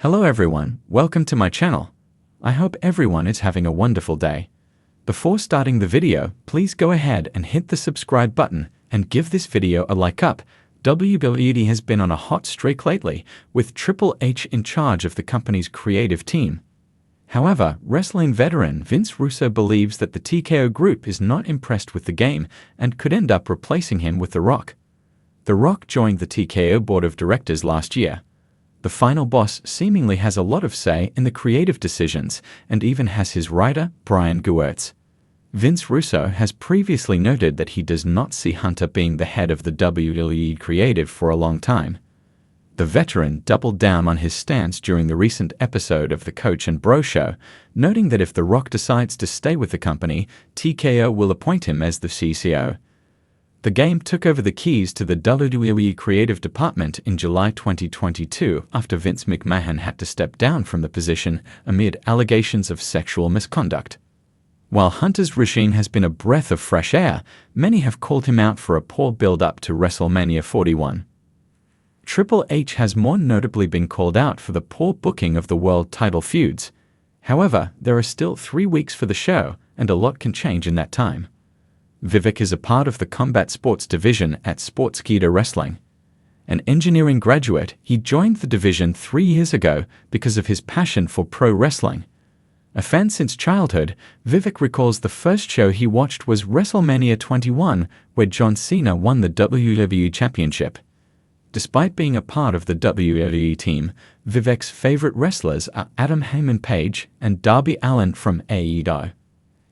Hello everyone, welcome to my channel. I hope everyone is having a wonderful day. Before starting the video, please go ahead and hit the subscribe button and give this video a like up. WWE has been on a hot streak lately, with Triple H in charge of the company's creative team. However, wrestling veteran Vince Russo believes that the TKO group is not impressed with the game and could end up replacing him with The Rock. The Rock joined the TKO board of directors last year. The final boss seemingly has a lot of say in the creative decisions and even has his writer, Brian Gewirtz. Vince Russo has previously noted that he does not see Hunter being the head of the WWE creative for a long time. The veteran doubled down on his stance during the recent episode of the Coach and Bro Show, noting that if The Rock decides to stay with the company, TKO will appoint him as the CCO. The game took over the keys to the WWE creative department in July 2022 after Vince McMahon had to step down from the position amid allegations of sexual misconduct. While Hunter's regime has been a breath of fresh air, many have called him out for a poor build-up to WrestleMania 41. Triple H has more notably been called out for the poor booking of the world title feuds. However, there are still 3 weeks for the show, and a lot can change in that time. Vivek is a part of the combat sports division at Sportskeeda Wrestling. An engineering graduate, he joined the division 3 years ago because of his passion for pro wrestling. A fan since childhood, Vivek recalls the first show he watched was WrestleMania 21, where John Cena won the WWE Championship. Despite being a part of the WWE team, Vivek's favorite wrestlers are Adam Page and Darby Allin from AEW.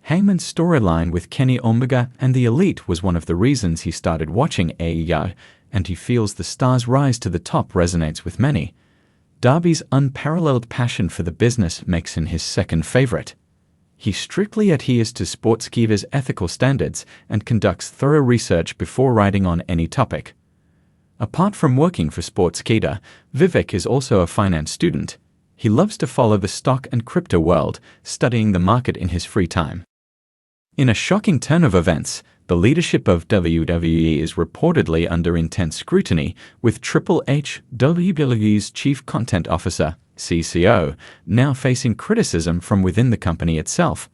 Heyman's storyline with Kenny Omega and the Elite was one of the reasons he started watching AEW, and he feels the star's rise to the top resonates with many. Darby's unparalleled passion for the business makes him his second favorite. He strictly adheres to Sportskeeda's ethical standards and conducts thorough research before writing on any topic. Apart from working for Sportskeeda, Vivek is also a finance student. He loves to follow the stock and crypto world, studying the market in his free time. In a shocking turn of events, the leadership of WWE is reportedly under intense scrutiny, with Triple H, WWE's Chief Content Officer, CCO, now facing criticism from within the company itself.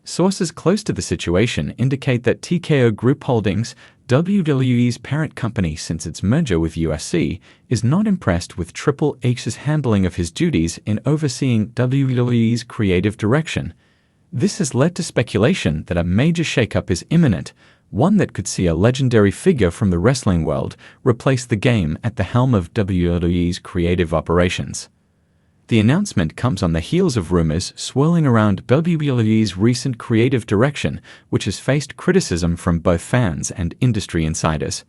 Sources close to the situation indicate that TKO Group Holdings, WWE's parent company since its merger with USC, is not impressed with Triple H's handling of his duties in overseeing WWE's creative direction. This has led to speculation that a major shakeup is imminent, one that could see a legendary figure from the wrestling world replace the game at the helm of WWE's creative operations. The announcement comes on the heels of rumors swirling around WWE's recent creative direction, which has faced criticism from both fans and industry insiders.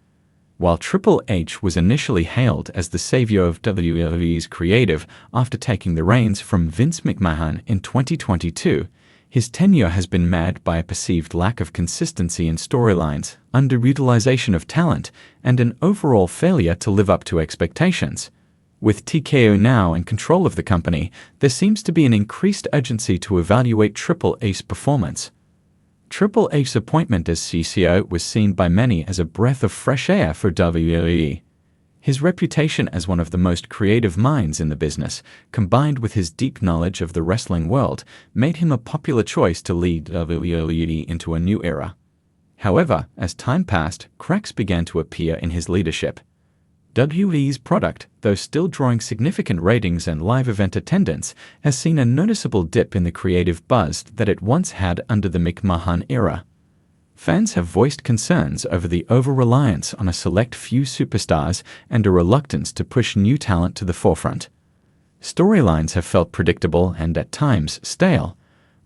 While Triple H was initially hailed as the savior of WWE's creative after taking the reins from Vince McMahon in 2022, his tenure has been marred by a perceived lack of consistency in storylines, underutilization of talent, and an overall failure to live up to expectations. With TKO now in control of the company, there seems to be an increased urgency to evaluate Triple H's performance. Triple H's appointment as CCO was seen by many as a breath of fresh air for WWE. His reputation as one of the most creative minds in the business, combined with his deep knowledge of the wrestling world, made him a popular choice to lead WWE into a new era. However, as time passed, cracks began to appear in his leadership. WWE's product, though still drawing significant ratings and live event attendance, has seen a noticeable dip in the creative buzz that it once had under the McMahon era. Fans have voiced concerns over the over-reliance on a select few superstars and a reluctance to push new talent to the forefront. Storylines have felt predictable and at times stale.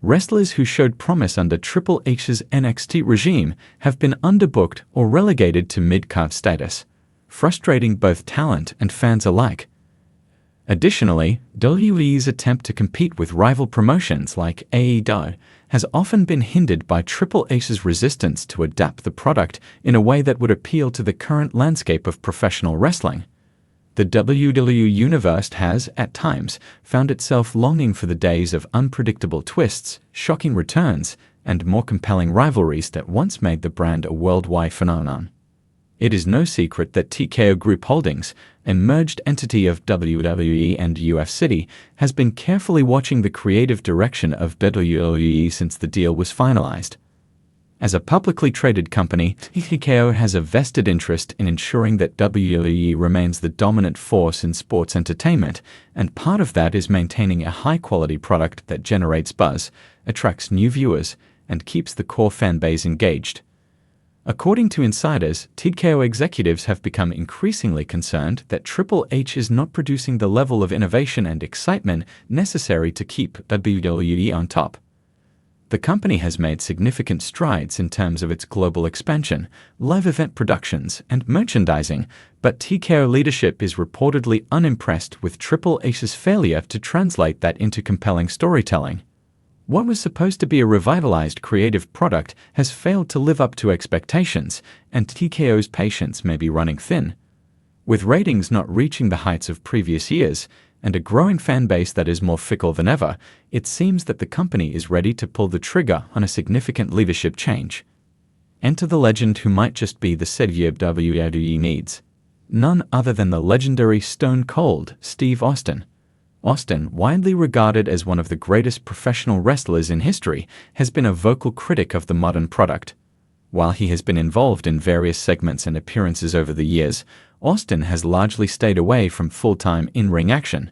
Wrestlers who showed promise under Triple H's NXT regime have been underbooked or relegated to mid-card status, frustrating both talent and fans alike. Additionally, WWE's attempt to compete with rival promotions like AEW has often been hindered by Triple H's resistance to adapt the product in a way that would appeal to the current landscape of professional wrestling. The WWE universe has, at times, found itself longing for the days of unpredictable twists, shocking returns, and more compelling rivalries that once made the brand a worldwide phenomenon. It is no secret that TKO Group Holdings, a merged entity of WWE and UFC, has been carefully watching the creative direction of WWE since the deal was finalized. As a publicly traded company, TKO has a vested interest in ensuring that WWE remains the dominant force in sports entertainment, and part of that is maintaining a high-quality product that generates buzz, attracts new viewers, and keeps the core fan base engaged. According to insiders, TKO executives have become increasingly concerned that Triple H is not producing the level of innovation and excitement necessary to keep WWE on top. The company has made significant strides in terms of its global expansion, live event productions, and merchandising, but TKO leadership is reportedly unimpressed with Triple H's failure to translate that into compelling storytelling. What was supposed to be a revitalized creative product has failed to live up to expectations, and TKO's patience may be running thin. With ratings not reaching the heights of previous years, and a growing fan base that is more fickle than ever, it seems that the company is ready to pull the trigger on a significant leadership change. Enter the legend who might just be the savior WWE needs. None other than the legendary Stone Cold Steve Austin. Austin, widely regarded as one of the greatest professional wrestlers in history, has been a vocal critic of the modern product. While he has been involved in various segments and appearances over the years, Austin has largely stayed away from full-time in-ring action.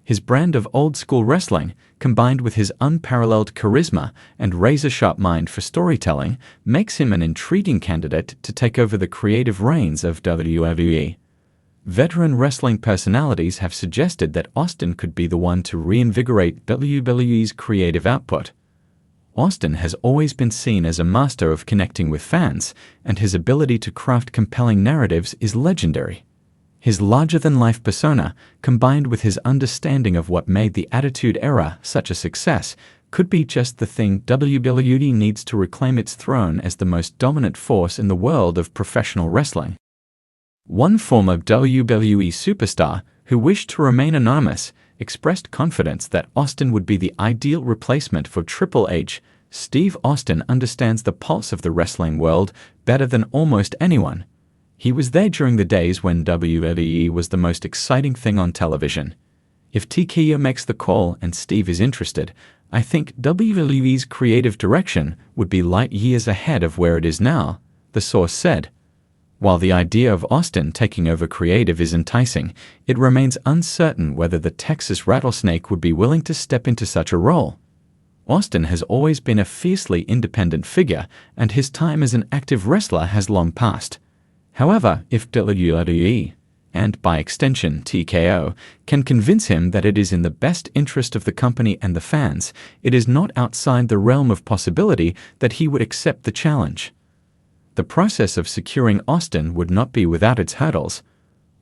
His brand of old-school wrestling, combined with his unparalleled charisma and razor-sharp mind for storytelling, makes him an intriguing candidate to take over the creative reins of WWE. Veteran wrestling personalities have suggested that Austin could be the one to reinvigorate WWE's creative output. Austin has always been seen as a master of connecting with fans, and his ability to craft compelling narratives is legendary. His larger-than-life persona, combined with his understanding of what made the Attitude Era such a success, could be just the thing WWE needs to reclaim its throne as the most dominant force in the world of professional wrestling. One former WWE superstar, who wished to remain anonymous, expressed confidence that Austin would be the ideal replacement for Triple H. Steve Austin understands the pulse of the wrestling world better than almost anyone. He was there during the days when WWE was the most exciting thing on television. If TKO makes the call and Steve is interested, I think WWE's creative direction would be light years ahead of where it is now, the source said. While the idea of Austin taking over creative is enticing, it remains uncertain whether the Texas Rattlesnake would be willing to step into such a role. Austin has always been a fiercely independent figure, and his time as an active wrestler has long passed. However, if WWE, and by extension TKO, can convince him that it is in the best interest of the company and the fans, it is not outside the realm of possibility that he would accept the challenge. The process of securing Austin would not be without its hurdles.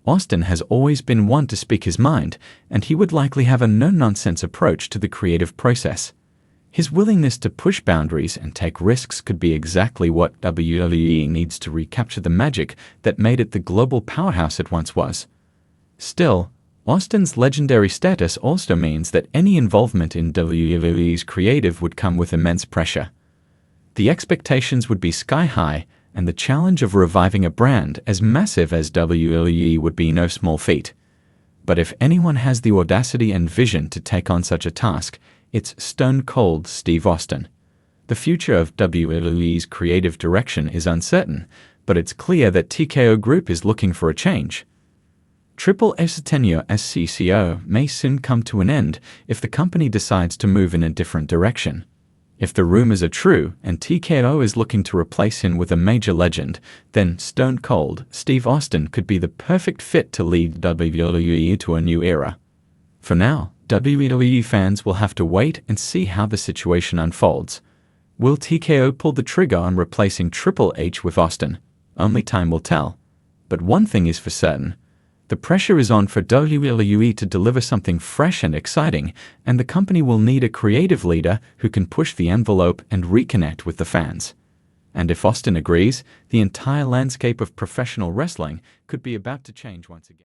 Austin has always been one to speak his mind, and he would likely have a no-nonsense approach to the creative process. His willingness to push boundaries and take risks could be exactly what WWE needs to recapture the magic that made it the global powerhouse it once was. Still, Austin's legendary status also means that any involvement in WWE's creative would come with immense pressure. The expectations would be sky-high, and the challenge of reviving a brand as massive as WWE would be no small feat. But if anyone has the audacity and vision to take on such a task, it's Stone Cold Steve Austin. The future of WWE's creative direction is uncertain, but it's clear that TKO Group is looking for a change. Triple H's tenure as CCO may soon come to an end if the company decides to move in a different direction. If the rumors are true and TKO is looking to replace him with a major legend, then Stone Cold Steve Austin could be the perfect fit to lead WWE to a new era. For now, WWE fans will have to wait and see how the situation unfolds. Will TKO pull the trigger on replacing Triple H with Austin? Only time will tell. But one thing is for certain. The pressure is on for WWE to deliver something fresh and exciting, and the company will need a creative leader who can push the envelope and reconnect with the fans. And if Austin agrees, the entire landscape of professional wrestling could be about to change once again.